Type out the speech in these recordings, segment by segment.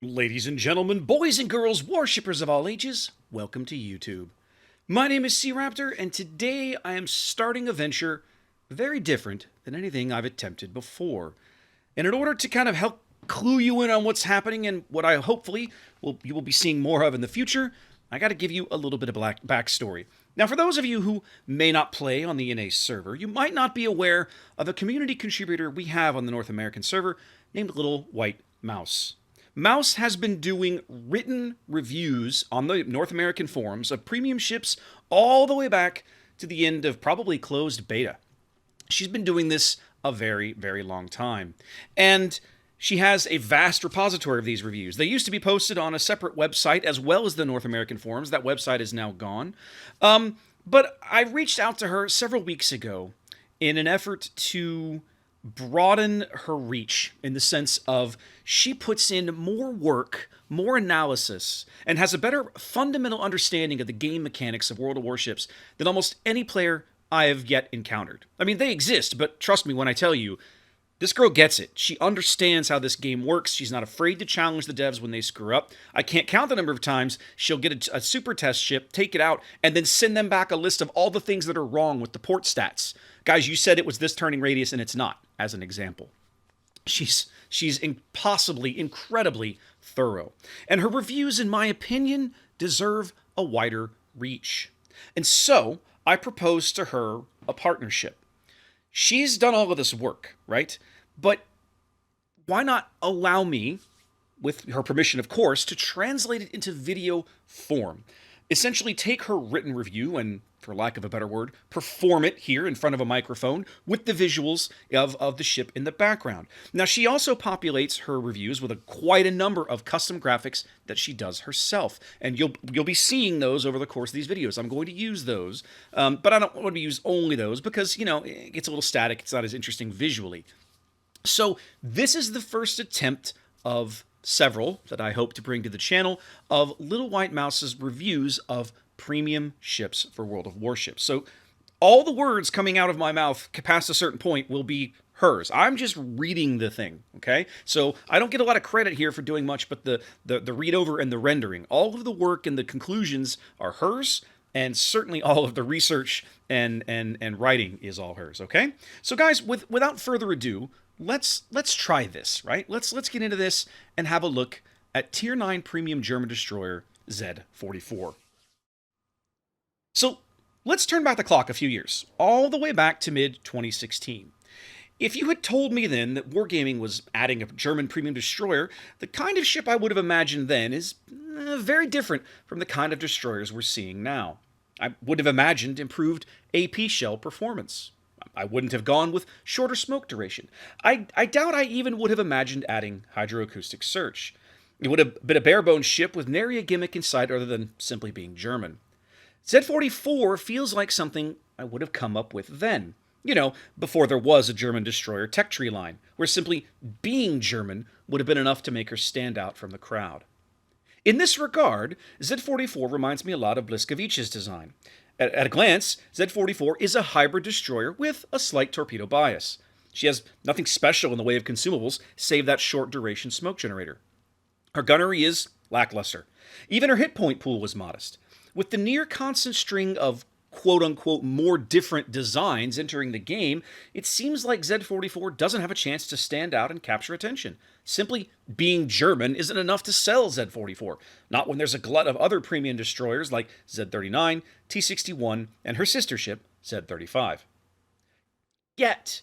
Ladies and gentlemen, boys and girls, worshippers of all ages, welcome to YouTube. My name is SeaRaptor, and today I am starting a venture very different than anything I've attempted before. And in order to kind of help clue you in on what's happening and what I hopefully you will be seeing more of in the future, I got to give you a little bit of backstory. Now, for those of you who may not play on the NA server, you might not be aware of a community contributor we have on the North American server named LittleWhiteMouse. Mouse has been doing written reviews on the North American forums of premium ships all the way back to the end of probably closed beta. She's been doing this a very, very long time. And she has a vast repository of these reviews. They used to be posted on a separate website as well as the North American forums. That website is now gone. But I reached out to her several weeks ago in an effort to broaden her reach in the sense of she puts in more work, more analysis, and has a better fundamental understanding of the game mechanics of World of Warships than almost any player I have yet encountered. I mean, they exist, but trust me when I tell you, this girl gets it. She understands how this game works. She's not afraid to challenge the devs when they screw up. I can't count the number of times she'll get a super test ship, take it out, and then send them back a list of all the things that are wrong with the port stats. Guys, you said it was this turning radius and it's not, as an example. She's impossibly, incredibly thorough. And her reviews, in my opinion, deserve a wider reach. And so, I proposed to her a partnership. She's done all of this work, right? But why not allow me, with her permission of course, to translate it into video form? Essentially take her written review and, for lack of a better word, perform it here in front of a microphone with the visuals of the ship in the background. Now, she also populates her reviews with quite a number of custom graphics that she does herself. And you'll be seeing those over the course of these videos. I'm going to use those, but I don't want to use only those because, you know, it gets a little static. It's not as interesting visually. So this is the first attempt of several that I hope to bring to the channel of LittleWhiteMouse's reviews of premium ships for World of Warships. So all the words coming out of my mouth past a certain point will be hers. I'm just reading the thing, okay? So I don't get a lot of credit here for doing much but the read over and the rendering. All of the work and the conclusions are hers, and certainly all of the research and writing is all hers, okay? So guys, without further ado, let's try this, right? Let's get into this and have a look at Tier 9 Premium German Destroyer Z-44. So let's turn back the clock a few years, all the way back to mid-2016. If you had told me then that Wargaming was adding a German premium destroyer, the kind of ship I would have imagined then is very different from the kind of destroyers we're seeing now. I would have imagined improved AP shell performance. I wouldn't have gone with shorter smoke duration. I doubt I even would have imagined adding hydroacoustic search. It would have been a bare-bones ship with nary a gimmick inside other than simply being German. Z-44 feels like something I would have come up with then. You know, before there was a German destroyer tech tree line, where simply being German would have been enough to make her stand out from the crowd. In this regard, Z-44 reminds me a lot of Bliskovich's design. At a glance, Z-44 is a hybrid destroyer with a slight torpedo bias. She has nothing special in the way of consumables, save that short-duration smoke generator. Her gunnery is lackluster. Even her hit point pool was modest. With the near-constant string of quote-unquote more different designs entering the game, it seems like Z-44 doesn't have a chance to stand out and capture attention. Simply being German isn't enough to sell Z-44, not when there's a glut of other premium destroyers like Z-39, T-61, and her sister ship, Z-35. Yet,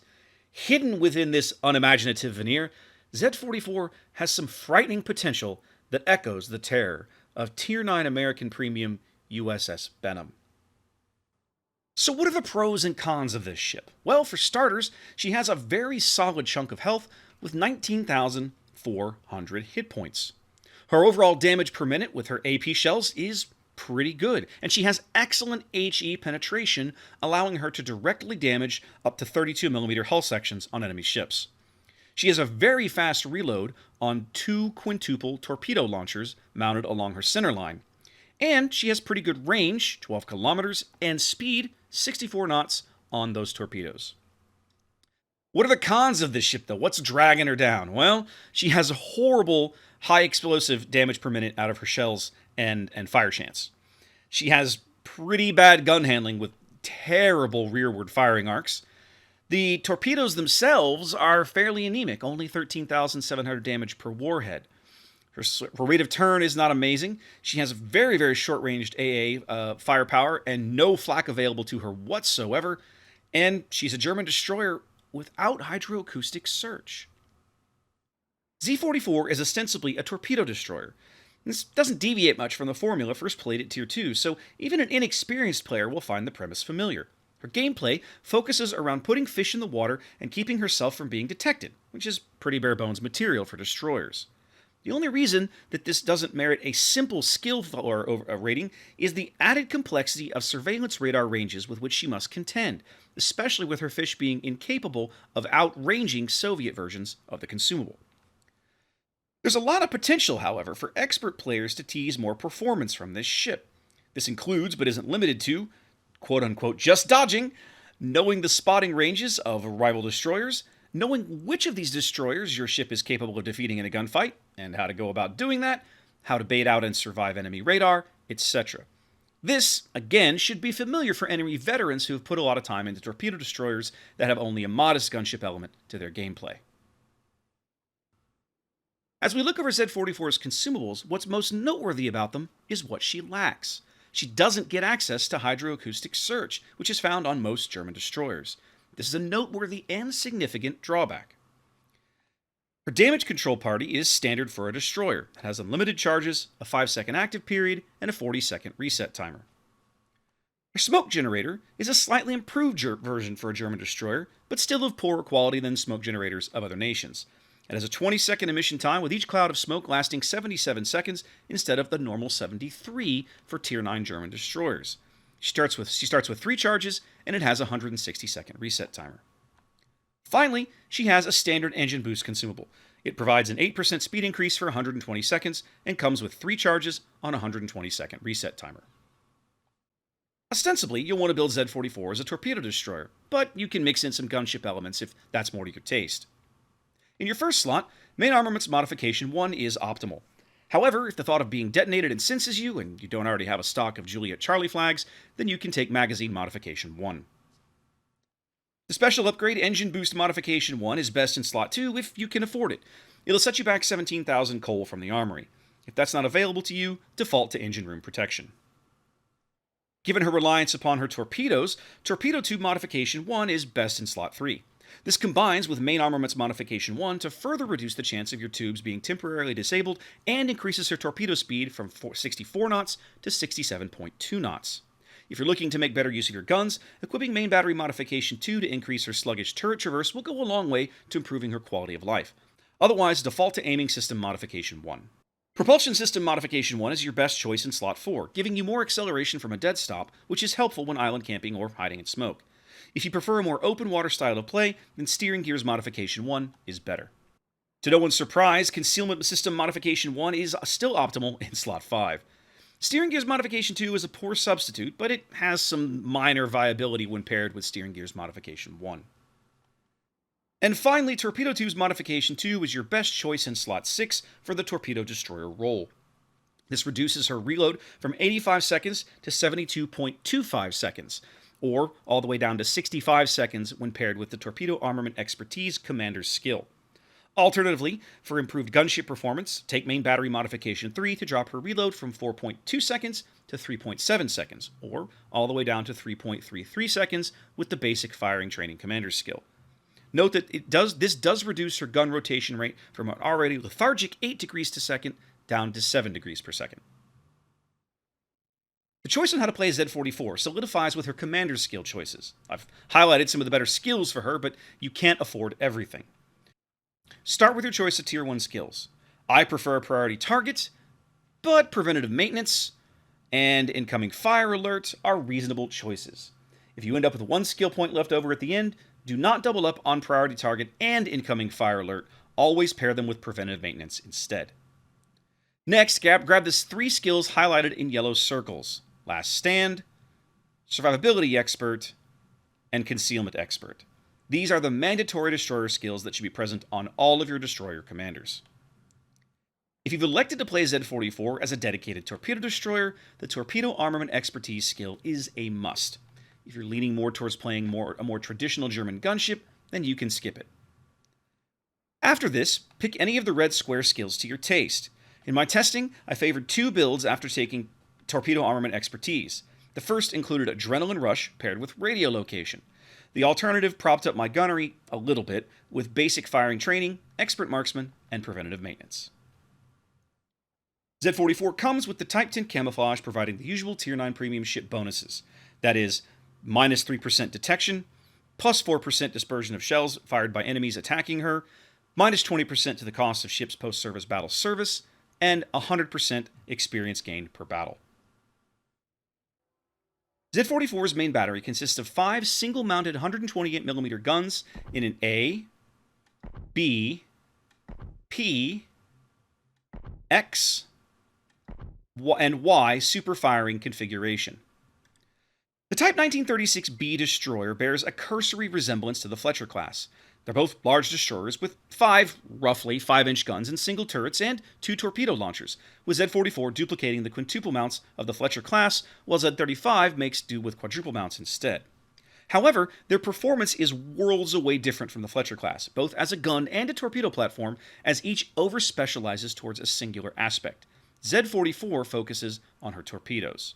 hidden within this unimaginative veneer, Z-44 has some frightening potential that echoes the terror of Tier 9 American premium USS Benham. So what are the pros and cons of this ship? Well, for starters, she has a very solid chunk of health with 19,400 hit points. Her overall damage per minute with her AP shells is pretty good, and she has excellent HE penetration, allowing her to directly damage up to 32mm hull sections on enemy ships. She has a very fast reload on 2 quintuple torpedo launchers mounted along her center line. And she has pretty good range, 12 kilometers, and speed, 64 knots on those torpedoes. What are the cons of this ship, though? What's dragging her down? Well, she has horrible high explosive damage per minute out of her shells and fire chance. She has pretty bad gun handling with terrible rearward firing arcs. The torpedoes themselves are fairly anemic, only 13,700 damage per warhead. Her rate of turn is not amazing. She has very, very short-ranged AA firepower and no flak available to her whatsoever. And she's a German destroyer without hydroacoustic search. Z-44 is ostensibly a torpedo destroyer. This doesn't deviate much from the formula first played at Tier 2, so even an inexperienced player will find the premise familiar. Her gameplay focuses around putting fish in the water and keeping herself from being detected, which is pretty bare-bones material for destroyers. The only reason that this doesn't merit a simple skill rating is the added complexity of surveillance radar ranges with which she must contend, especially with her fish being incapable of outranging Soviet versions of the consumable. There's a lot of potential, however, for expert players to tease more performance from this ship. This includes, but isn't limited to, quote-unquote, just dodging, knowing the spotting ranges of rival destroyers, knowing which of these destroyers your ship is capable of defeating in a gunfight, and how to go about doing that, how to bait out and survive enemy radar, etc. This, again, should be familiar for enemy veterans who have put a lot of time into torpedo destroyers that have only a modest gunship element to their gameplay. As we look over Z-44's consumables, what's most noteworthy about them is what she lacks. She doesn't get access to hydroacoustic search, which is found on most German destroyers. This is a noteworthy and significant drawback. Her damage control party is standard for a destroyer. It has unlimited charges, a 5-second active period, and a 40-second reset timer. Her smoke generator is a slightly improved version for a German destroyer, but still of poorer quality than smoke generators of other nations. It has a 20-second emission time, with each cloud of smoke lasting 77 seconds instead of the normal 73 for Tier 9 German destroyers. She starts with 3 charges, and it has a 160-second reset timer. Finally, she has a standard engine boost consumable. It provides an 8% speed increase for 120 seconds and comes with 3 charges on a 120-second reset timer. Ostensibly, you'll want to build Z-44 as a torpedo destroyer, but you can mix in some gunship elements if that's more to your taste. In your first slot, Main Armaments Modification 1 is optimal. However, if the thought of being detonated incenses you, and you don't already have a stock of Juliet Charlie flags, then you can take Magazine Modification 1. The special upgrade Engine Boost Modification 1 is best in slot 2 if you can afford it. It'll set you back 17,000 coal from the armory. If that's not available to you, default to engine room protection. Given her reliance upon her torpedoes, Torpedo Tube Modification 1 is best in slot 3. This combines with Main Armaments Modification 1 to further reduce the chance of your tubes being temporarily disabled and increases her torpedo speed from 64 knots to 67.2 knots. If you're looking to make better use of your guns, equipping Main Battery Modification 2 to increase her sluggish turret traverse will go a long way to improving her quality of life. Otherwise, default to Aiming System Modification 1. Propulsion System Modification 1 is your best choice in slot 4, giving you more acceleration from a dead stop, which is helpful when island camping or hiding in smoke. If you prefer a more open water style of play, then Steering Gears Modification 1 is better. To no one's surprise, Concealment System Modification 1 is still optimal in slot 5. Steering Gears Modification 2 is a poor substitute, but it has some minor viability when paired with Steering Gears Modification 1. And finally, Torpedo Tubes Modification 2 is your best choice in slot 6 for the Torpedo Destroyer role. This reduces her reload from 85 seconds to 72.25 seconds, or all the way down to 65 seconds when paired with the Torpedo Armament Expertise Commander's skill. Alternatively, for improved gunship performance, take Main Battery Modification 3 to drop her reload from 4.2 seconds to 3.7 seconds, or all the way down to 3.33 seconds with the Basic Firing Training Commander's skill. Note that this does reduce her gun rotation rate from an already lethargic 8 degrees per second down to 7 degrees per second. The choice on how to play Z-44 solidifies with her commander's skill choices. I've highlighted some of the better skills for her, but you can't afford everything. Start with your choice of Tier 1 skills. I prefer a priority target, but preventative maintenance and incoming fire alert are reasonable choices. If you end up with 1 skill point left over at the end, do not double up on priority target and incoming fire alert. Always pair them with preventive maintenance instead. Next, grab the 3 skills highlighted in yellow circles. Last Stand, Survivability Expert, and Concealment Expert. These are the mandatory destroyer skills that should be present on all of your destroyer commanders. If you've elected to play Z-44 as a dedicated torpedo destroyer, the torpedo armament expertise skill is a must. If you're leaning more towards playing a more traditional German gunship, then you can skip it. After this, pick any of the red square skills to your taste. In my testing, I favored 2 builds after taking torpedo armament expertise. The first included Adrenaline Rush paired with radio location. The alternative propped up my gunnery a little bit with basic firing training, expert marksman, and preventative maintenance. Z-44 comes with the Type 10 Camouflage, providing the usual Tier 9 premium ship bonuses. That is, minus 3% detection, plus 4% dispersion of shells fired by enemies attacking her, minus 20% to the cost of ship's post-service battle service, and 100% experience gained per battle. Z-44's main battery consists of 5 single-mounted 128mm guns in an A, B, P, X, and Y super-firing configuration. The Type 1936B destroyer bears a cursory resemblance to the Fletcher class. They're both large destroyers with 5 roughly 5-inch guns and single turrets and 2 torpedo launchers, with Z-44 duplicating the quintuple mounts of the Fletcher class, while Z-35 makes do with quadruple mounts instead. However, their performance is worlds away different from the Fletcher class, both as a gun and a torpedo platform, as each over-specializes towards a singular aspect. Z-44 focuses on her torpedoes.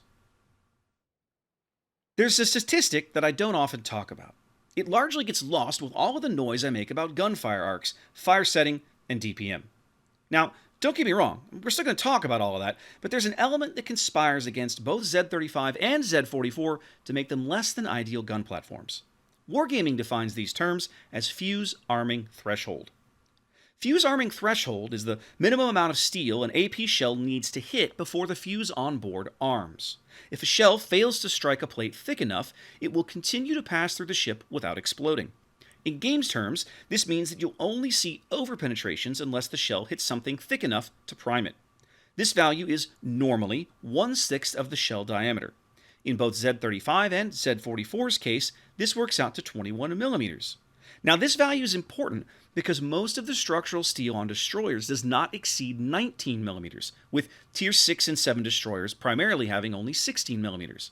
There's a statistic that I don't often talk about. It largely gets lost with all of the noise I make about gunfire arcs, fire setting, and DPM. Now, don't get me wrong, we're still going to talk about all of that, but there's an element that conspires against both Z-35 and Z-44 to make them less than ideal gun platforms. Wargaming defines these terms as fuse arming threshold. Fuse arming threshold is the minimum amount of steel an AP shell needs to hit before the fuse on board arms. If a shell fails to strike a plate thick enough, it will continue to pass through the ship without exploding. In games terms, this means that you'll only see overpenetrations unless the shell hits something thick enough to prime it. This value is normally 1/6 of the shell diameter. In both Z-35 and Z-44's case, this works out to 21 millimeters. Now, this value is important because most of the structural steel on destroyers does not exceed 19 millimeters, with Tier 6 and 7 destroyers primarily having only 16 millimeters.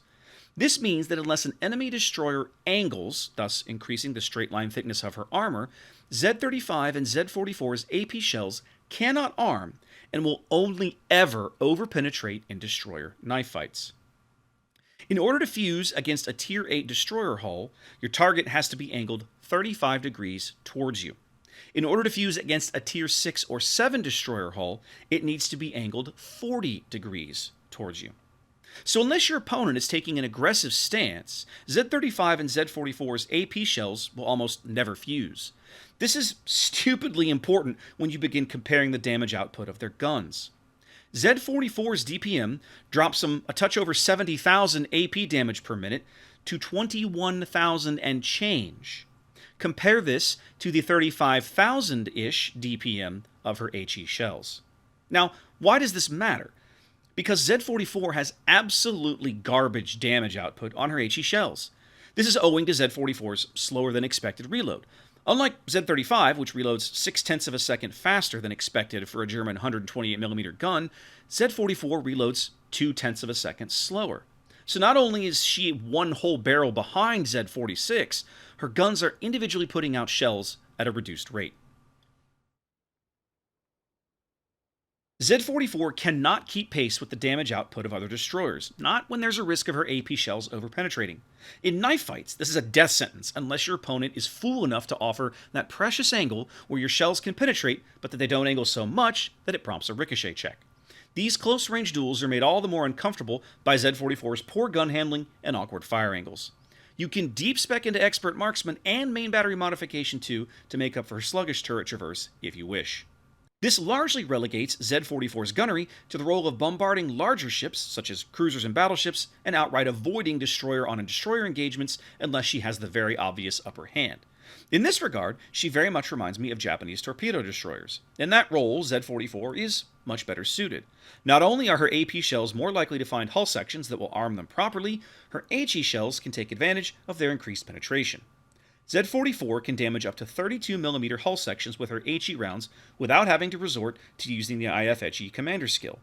This means that unless an enemy destroyer angles, thus increasing the straight line thickness of her armor, Z-35 and Z-44's AP shells cannot arm and will only ever overpenetrate in destroyer knife fights. In order to fuse against a Tier 8 destroyer hull, your target has to be angled 35 degrees towards you. In order to fuse against a Tier 6 or 7 destroyer hull, it needs to be angled 40 degrees towards you. So unless your opponent is taking an aggressive stance, Z-35 and Z-44's AP shells will almost never fuse. This is stupidly important when you begin comparing the damage output of their guns. Z-44's DPM drops from a touch over 70,000 AP damage per minute to 21,000 and change. Compare this to the 35,000-ish DPM of her HE shells. Now, why does this matter? Because Z-44 has absolutely garbage damage output on her HE shells. This is owing to Z-44's slower than expected reload. Unlike Z-35, which reloads 0.6 of a second faster than expected for a German 128mm gun, Z-44 reloads 0.2 of a second slower. So not only is she one whole barrel behind Z-46, her guns are individually putting out shells at a reduced rate. Z-44 cannot keep pace with the damage output of other destroyers, not when there's a risk of her AP shells overpenetrating. In knife fights, this is a death sentence unless your opponent is fool enough to offer that precious angle where your shells can penetrate, but that they don't angle so much that it prompts a ricochet check. These close-range duels are made all the more uncomfortable by Z-44's poor gun handling and awkward fire angles. You can deep spec into Expert Marksman and Main Battery Modification 2 to make up for her sluggish turret traverse if you wish. This largely relegates Z-44's gunnery to the role of bombarding larger ships, such as cruisers and battleships, and outright avoiding destroyer-on-destroyer engagements unless she has the very obvious upper hand. In this regard, she very much reminds me of Japanese torpedo destroyers. In that role, Z-44 is much better suited. Not only are her AP shells more likely to find hull sections that will arm them properly, her HE shells can take advantage of their increased penetration. Z-44 can damage up to 32mm hull sections with her HE rounds without having to resort to using the IFHE commander skill.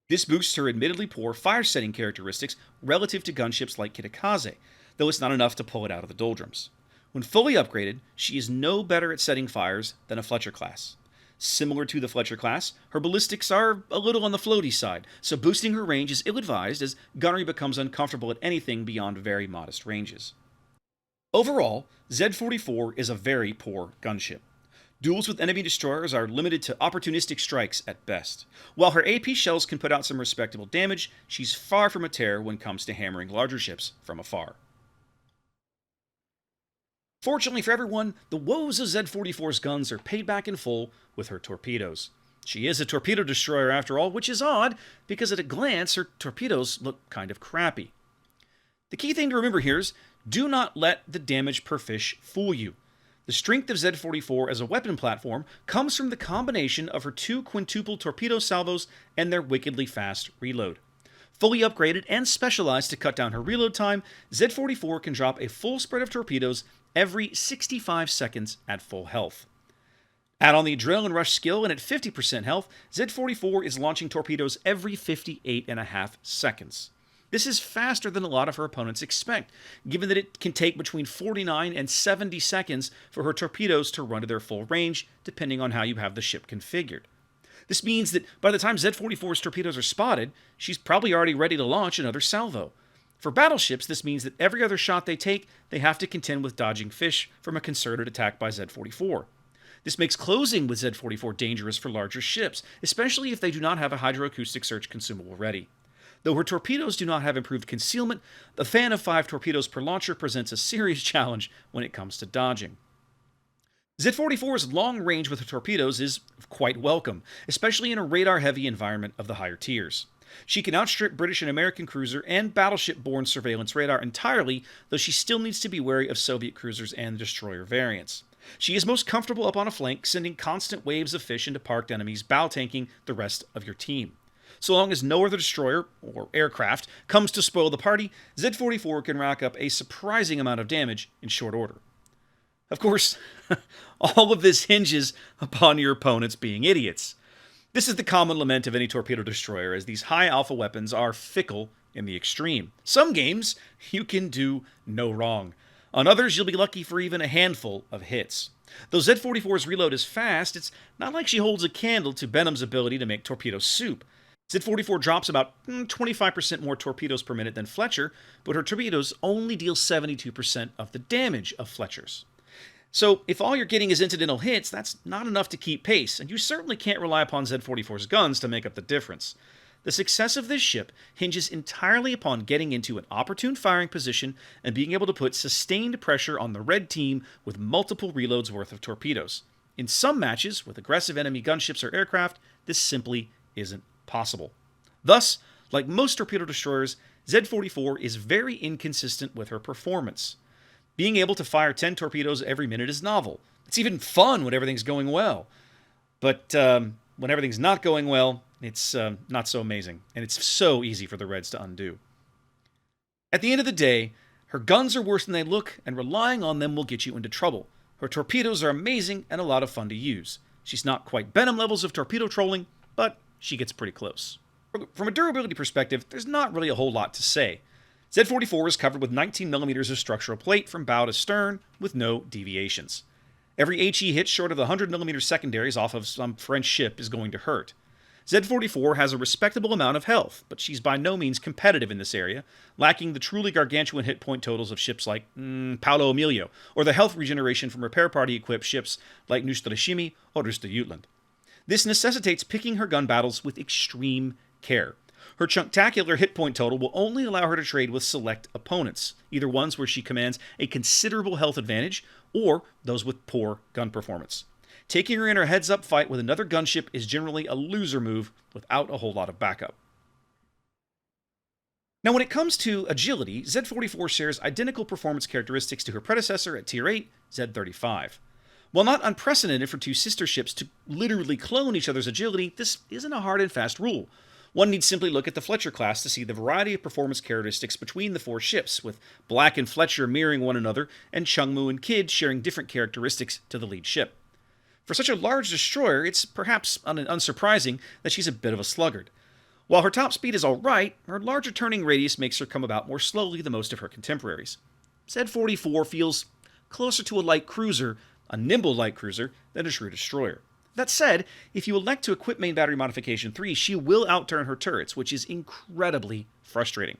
This boosts her admittedly poor fire-setting characteristics relative to gunships like Kitakaze, though it's not enough to pull it out of the doldrums. When fully upgraded, she is no better at setting fires than a Fletcher class. Similar to the Fletcher class, her ballistics are a little on the floaty side, so boosting her range is ill-advised as gunnery becomes uncomfortable at anything beyond very modest ranges. Overall, Z-44 is a very poor gunship. Duels with enemy destroyers are limited to opportunistic strikes at best. While her AP shells can put out some respectable damage, she's far from a terror when it comes to hammering larger ships from afar. Fortunately for everyone, the woes of Z-44's guns are paid back in full with her torpedoes. She is a torpedo destroyer after all, which is odd, because at a glance her torpedoes look kind of crappy. The key thing to remember here is, do not let the damage per fish fool you. The strength of Z-44 as a weapon platform comes from the combination of her 2 quintuple torpedo salvos and their wickedly fast reload. Fully upgraded and specialized to cut down her reload time, Z-44 can drop a full spread of torpedoes every 65 seconds at full health. Add on the Adrenaline Rush skill, and at 50% health, Z-44 is launching torpedoes every 58.5 seconds. This is faster than a lot of her opponents expect, given that it can take between 49 and 70 seconds for her torpedoes to run to their full range, depending on how you have the ship configured. This means that by the time Z-44's torpedoes are spotted, she's probably already ready to launch another salvo. For battleships, this means that every other shot they take, they have to contend with dodging fish from a concerted attack by Z-44. This makes closing with Z-44 dangerous for larger ships, especially if they do not have a hydroacoustic search consumable ready. Though her torpedoes do not have improved concealment, the fan of 5 torpedoes per launcher presents a serious challenge when it comes to dodging. Z-44's long range with her torpedoes is quite welcome, especially in a radar-heavy environment of the higher tiers. She can outstrip British and American cruiser and battleship-borne surveillance radar entirely, though she still needs to be wary of Soviet cruisers and destroyer variants. She is most comfortable up on a flank, sending constant waves of fish into parked enemies, bow tanking the rest of your team. So long as no other destroyer, or aircraft, comes to spoil the party, Z-44 can rack up a surprising amount of damage in short order. Of course, all of this hinges upon your opponents being idiots. This is the common lament of any torpedo destroyer, as these high alpha weapons are fickle in the extreme. Some games, you can do no wrong. On others, you'll be lucky for even a handful of hits. Though Z-44's reload is fast, it's not like she holds a candle to Benham's ability to make torpedo soup. Z-44 drops about 25% more torpedoes per minute than Fletcher, but her torpedoes only deal 72% of the damage of Fletcher's. So if all you're getting is incidental hits, that's not enough to keep pace, and you certainly can't rely upon Z-44's guns to make up the difference. The success of this ship hinges entirely upon getting into an opportune firing position and being able to put sustained pressure on the red team with multiple reloads worth of torpedoes. In some matches, with aggressive enemy gunships or aircraft, this simply isn't possible. Thus, like most torpedo destroyers, Z-44 is very inconsistent with her performance. Being able to fire 10 torpedoes every minute is novel. It's even fun when everything's going well. But when everything's not going well, it's not so amazing. And it's so easy for the Reds to undo. At the end of the day, her guns are worse than they look, and relying on them will get you into trouble. Her torpedoes are amazing and a lot of fun to use. She's not quite Benham levels of torpedo trolling, but she gets pretty close. From a durability perspective, there's not really a whole lot to say. Z-44 is covered with 19mm of structural plate from bow to stern, with no deviations. Every HE hit short of the 100mm secondaries off of some French ship is going to hurt. Z-44 has a respectable amount of health, but she's by no means competitive in this area, lacking the truly gargantuan hit point totals of ships like Paolo Emilio, or the health regeneration from repair party-equipped ships like Neustrashimi or Jutland. This necessitates picking her gun battles with extreme care. Her chunktacular hit point total will only allow her to trade with select opponents, either ones where she commands a considerable health advantage, or those with poor gun performance. Taking her in her heads-up fight with another gunship is generally a loser move without a whole lot of backup. Now when it comes to agility, Z-44 shares identical performance characteristics to her predecessor at Tier 8, Z-35. While not unprecedented for two sister ships to literally clone each other's agility, this isn't a hard and fast rule. One needs simply look at the Fletcher class to see the variety of performance characteristics between the 4 ships, with Black and Fletcher mirroring one another, and Chungmu and Kidd sharing different characteristics to the lead ship. For such a large destroyer, it's perhaps unsurprising that she's a bit of a sluggard. While her top speed is alright, her larger turning radius makes her come about more slowly than most of her contemporaries. Z-44 feels closer to a light cruiser, a nimble light cruiser, than a true destroyer. That said, if you elect to equip Main Battery Modification 3, she will outturn her turrets, which is incredibly frustrating.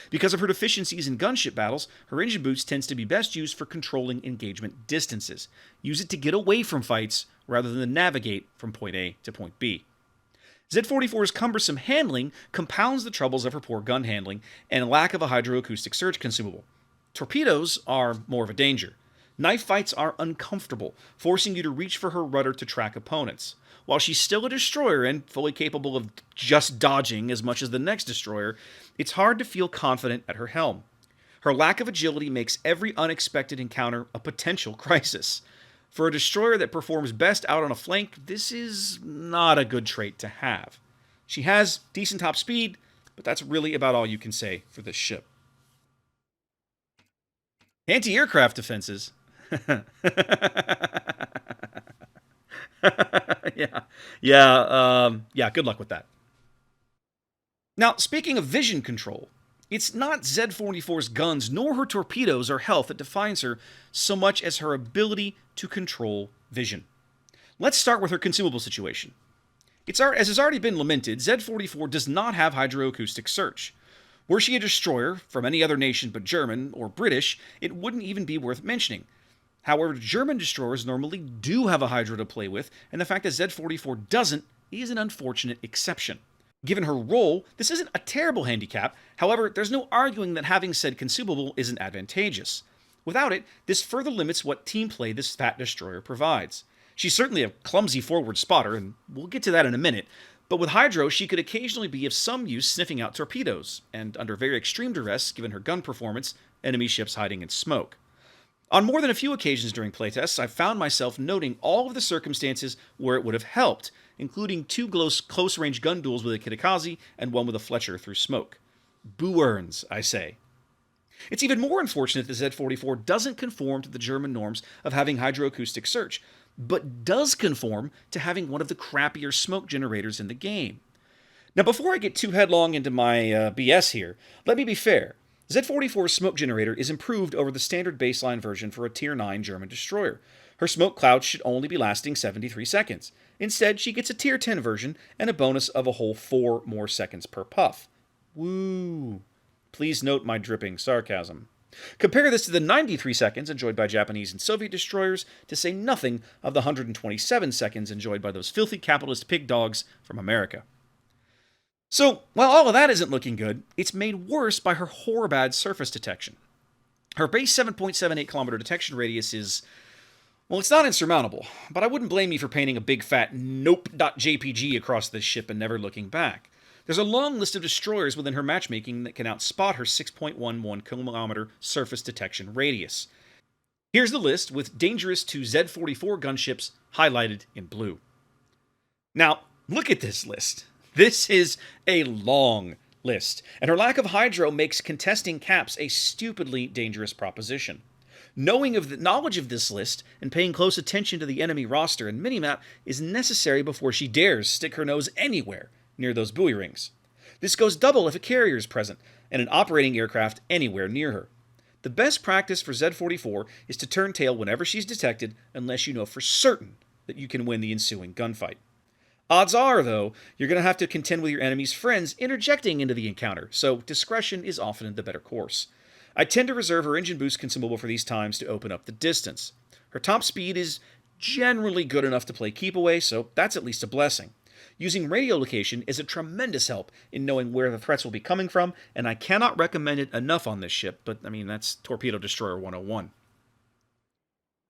Because of her deficiencies in gunship battles, her engine boost tends to be best used for controlling engagement distances. Use it to get away from fights, rather than navigate from point A to point B. Z-44's cumbersome handling compounds the troubles of her poor gun handling and lack of a hydroacoustic surge consumable. Torpedoes are more of a danger. Knife fights are uncomfortable, forcing you to reach for her rudder to track opponents. While she's still a destroyer and fully capable of just dodging as much as the next destroyer, it's hard to feel confident at her helm. Her lack of agility makes every unexpected encounter a potential crisis. For a destroyer that performs best out on a flank, this is not a good trait to have. She has decent top speed, but that's really about all you can say for this ship. Anti-aircraft defenses. Yeah, good luck with that. Now, speaking of vision control, it's not Z-44's guns nor her torpedoes or health that defines her so much as her ability to control vision. Let's start with her consumable situation. As has already been lamented, Z-44 does not have hydroacoustic search. Were she a destroyer from any other nation but German or British, it wouldn't even be worth mentioning. However, German destroyers normally do have a hydro to play with, and the fact that Z-44 doesn't is an unfortunate exception. Given her role, this isn't a terrible handicap. However, there's no arguing that having said consumable isn't advantageous. Without it, this further limits what team play this fat destroyer provides. She's certainly a clumsy forward spotter, and we'll get to that in a minute, but with hydro, she could occasionally be of some use sniffing out torpedoes, and under very extreme duress, given her gun performance, enemy ships hiding in smoke. On more than a few occasions during playtests, I've found myself noting all of the circumstances where it would have helped, including 2 close-range gun duels with a Kitakaze and 1 with a Fletcher through smoke. Boo earns, I say. It's even more unfortunate that Z-44 doesn't conform to the German norms of having hydroacoustic search, but does conform to having one of the crappier smoke generators in the game. Now, before I get too headlong into my BS here, let me be fair. Z-44's smoke generator is improved over the standard baseline version for a Tier 9 German destroyer. Her smoke clouds should only be lasting 73 seconds. Instead, she gets a Tier 10 version and a bonus of a whole 4 more seconds per puff. Woo! Please note my dripping sarcasm. Compare this to the 93 seconds enjoyed by Japanese and Soviet destroyers, to say nothing of the 127 seconds enjoyed by those filthy capitalist pig dogs from America. So, while all of that isn't looking good, it's made worse by her horribad surface detection. Her base 7.78 kilometer detection radius is, well, it's not insurmountable, but I wouldn't blame you for painting a big fat nope.jpg across this ship and never looking back. There's a long list of destroyers within her matchmaking that can outspot her 6.11 kilometer surface detection radius. Here's the list with dangerous to Z-44 gunships highlighted in blue. Now, look at this list. This is a long list, and her lack of hydro makes contesting caps a stupidly dangerous proposition. Knowledge of this list and paying close attention to the enemy roster and minimap is necessary before she dares stick her nose anywhere near those buoy rings. This goes double if a carrier is present and an operating aircraft anywhere near her. The best practice for Z-44 is to turn tail whenever she's detected, unless you know for certain that you can win the ensuing gunfight. Odds are, though, you're going to have to contend with your enemy's friends interjecting into the encounter, so discretion is often the better course. I tend to reserve her engine boost consumable for these times to open up the distance. Her top speed is generally good enough to play keep away, so that's at least a blessing. Using radio location is a tremendous help in knowing where the threats will be coming from, and I cannot recommend it enough on this ship, but I mean, that's Torpedo Destroyer 101.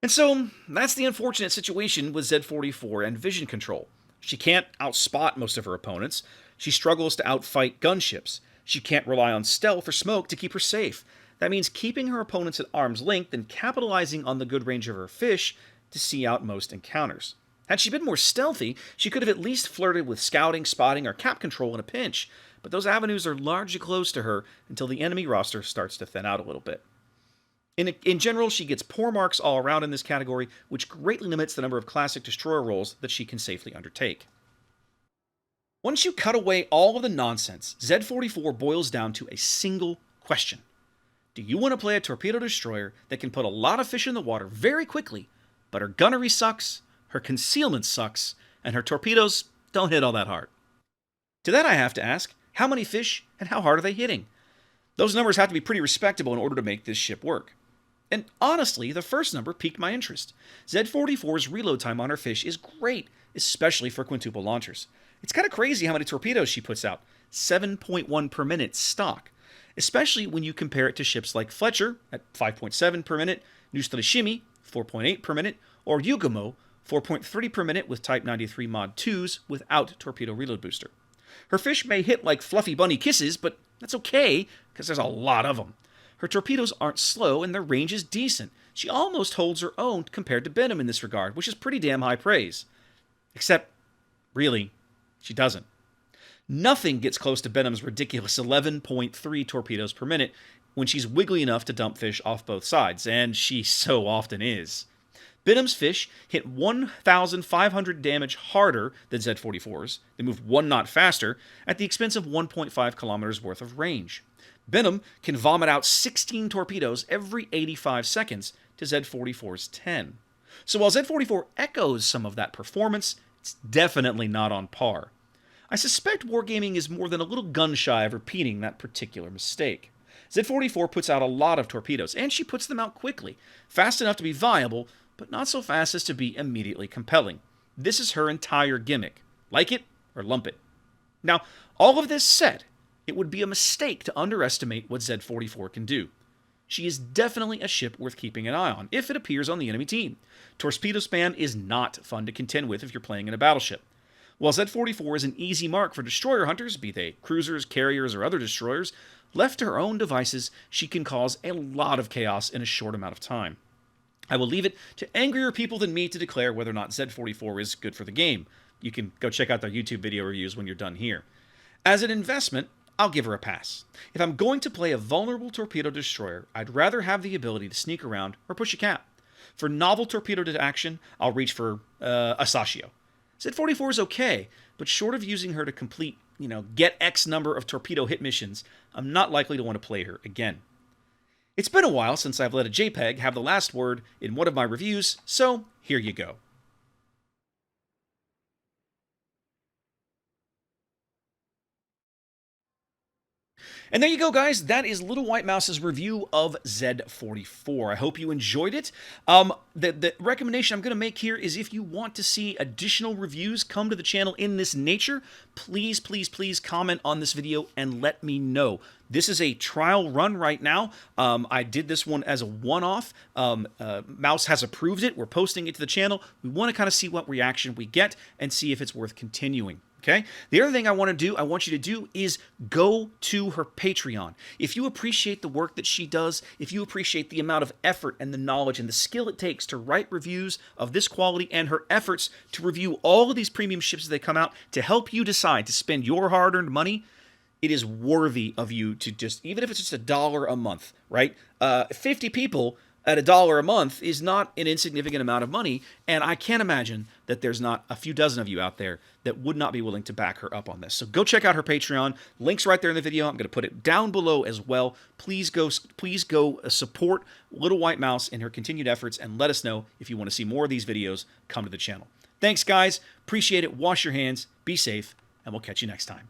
And so, that's the unfortunate situation with Z-44 and vision control. She can't outspot most of her opponents. She struggles to outfight gunships. She can't rely on stealth or smoke to keep her safe. That means keeping her opponents at arm's length and capitalizing on the good range of her fish to see out most encounters. Had she been more stealthy, she could have at least flirted with scouting, spotting, or cap control in a pinch, but those avenues are largely closed to her until the enemy roster starts to thin out a little bit. In general, she gets poor marks all around in this category, which greatly limits the number of classic destroyer roles that she can safely undertake. Once you cut away all of the nonsense, Z-44 boils down to a single question. Do you want to play a torpedo destroyer that can put a lot of fish in the water very quickly, but her gunnery sucks, her concealment sucks, and her torpedoes don't hit all that hard? To that I have to ask, how many fish and how hard are they hitting? Those numbers have to be pretty respectable in order to make this ship work. And honestly, the first number piqued my interest. Z-44's reload time on her fish is great, especially for quintuple launchers. It's kind of crazy how many torpedoes she puts out, 7.1 per minute stock, especially when you compare it to ships like Fletcher at 5.7 per minute, Nustrishimi 4.8 per minute, or Yugamo 4.3 per minute with Type 93 Mod 2s without torpedo reload booster. Her fish may hit like fluffy bunny kisses, but that's okay, because there's a lot of them. Her torpedoes aren't slow, and their range is decent. She almost holds her own compared to Benham in this regard, which is pretty damn high praise. Except, really, she doesn't. Nothing gets close to Benham's ridiculous 11.3 torpedoes per minute when she's wiggly enough to dump fish off both sides, and she so often is. Benham's fish hit 1,500 damage harder than Z-44's. They move 1 knot faster at the expense of 1.5 kilometers worth of range. Benham can vomit out 16 torpedoes every 85 seconds to Z-44's 10. So while Z-44 echoes some of that performance, it's definitely not on par. I suspect Wargaming is more than a little gun-shy of repeating that particular mistake. Z-44 puts out a lot of torpedoes, and she puts them out quickly, fast enough to be viable, but not so fast as to be immediately compelling. This is her entire gimmick. Like it or lump it. Now, all of this said, it would be a mistake to underestimate what Z-44 can do. She is definitely a ship worth keeping an eye on if it appears on the enemy team. Torpedo spam is not fun to contend with if you're playing in a battleship. While Z-44 is an easy mark for destroyer hunters, be they cruisers, carriers, or other destroyers, left to her own devices, she can cause a lot of chaos in a short amount of time. I will leave it to angrier people than me to declare whether or not Z-44 is good for the game. You can go check out their YouTube video reviews when you're done here. As an investment, I'll give her a pass. If I'm going to play a vulnerable torpedo destroyer, I'd rather have the ability to sneak around or push a cap. For novel torpedo action, I'll reach for a Sashio. Z-44 is okay, but short of using her to complete, get X number of torpedo hit missions, I'm not likely to want to play her again. It's been a while since I've let a JPEG have the last word in one of my reviews, so here you go. And there you go, guys. That is LittleWhiteMouse's review of Z-44. I hope you enjoyed it. The recommendation I'm going to make here is if you want to see additional reviews come to the channel in this nature, please, please, please comment on this video and let me know. This is a trial run right now. I did this one as a one-off. Mouse has approved it. We're posting it to the channel. We want to kind of see what reaction we get and see if it's worth continuing. Okay? The other thing I want you to do is go to her Patreon. If you appreciate the work that she does, if you appreciate the amount of effort and the knowledge and the skill it takes to write reviews of this quality and her efforts to review all of these premium ships as they come out to help you decide to spend your hard-earned money, it is worthy of you to just, even if it's just $1 a month, right? 50 people at $1 a month is not an insignificant amount of money, and I can't imagine that there's not a few dozen of you out there that would not be willing to back her up on this. So go check out her Patreon. Link's right there in the video. I'm going to put it down below as well. Please go support LittleWhiteMouse in her continued efforts, and let us know if you want to see more of these videos come to the channel. Thanks, guys. Appreciate it. Wash your hands. Be safe, and we'll catch you next time.